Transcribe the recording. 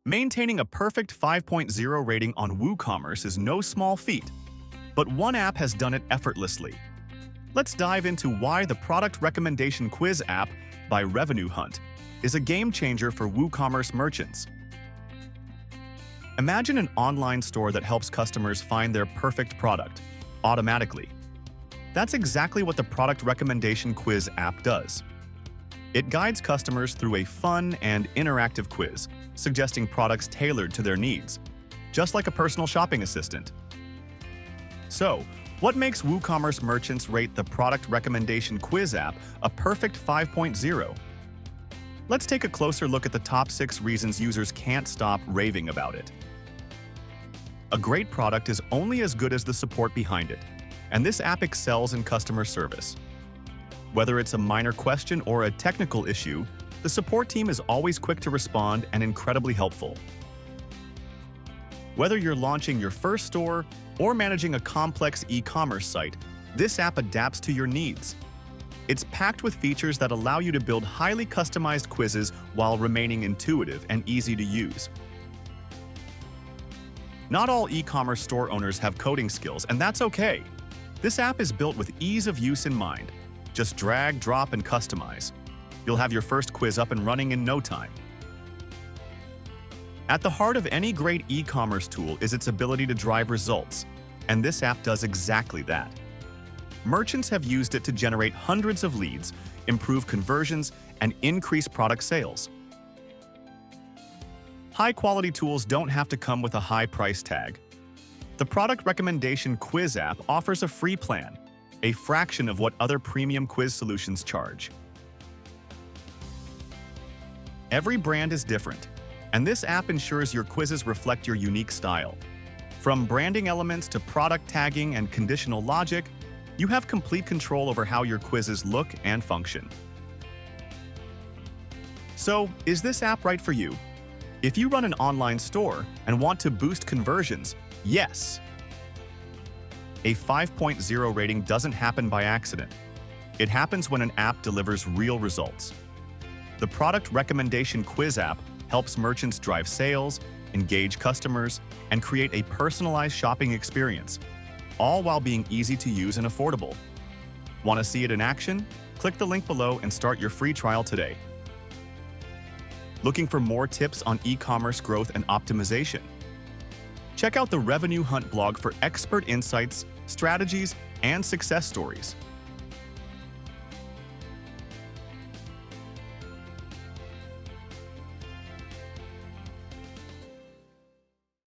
Maintaining a perfect 5.0 rating on WooCommerce is no small feat, but one app has done it effortlessly. Let's dive into why the Product Recommendation Quiz app by Revenue Hunt is a game changer for WooCommerce merchants. Imagine an online store that helps customers find their perfect product automatically. That's exactly what the Product Recommendation Quiz app does. It guides customers through a fun and interactive quiz, suggesting products tailored to their needs, just like a personal shopping assistant. So, what makes WooCommerce merchants rate the Product Recommendation Quiz app a perfect 5.0? Let's take a closer look at the top 6 reasons users can't stop raving about it. A great product is only as good as the support behind it, and this app excels in customer service. Whether it's a minor question or a technical issue, the support team is always quick to respond and incredibly helpful. Whether you're launching your first store or managing a complex e-commerce site, this app adapts to your needs. It's packed with features that allow you to build highly customized quizzes while remaining intuitive and easy to use. Not all e-commerce store owners have coding skills, and that's okay. This app is built with ease of use in mind. Just drag, drop, and customize. You'll have your first quiz up and running in no time. At the heart of any great e-commerce tool is its ability to drive results, and this app does exactly that. Merchants have used it to generate hundreds of leads, improve conversions, and increase product sales. High-quality tools don't have to come with a high price tag. The Product Recommendation Quiz app offers a free plan, a fraction of what other premium quiz solutions charge. Every brand is different, and this app ensures your quizzes reflect your unique style. From branding elements to product tagging and conditional logic, you have complete control over how your quizzes look and function. So, is this app right for you? If you run an online store and want to boost conversions, yes! A 5.0 rating doesn't happen by accident. It happens when an app delivers real results. The Product Recommendation Quiz app helps merchants drive sales, engage customers, and create a personalized shopping experience, all while being easy to use and affordable. Want to see it in action? Click the link below and start your free trial today. Looking for more tips on e-commerce growth and optimization? Check out the Revenue Hunt blog for expert insights, strategies, and success stories.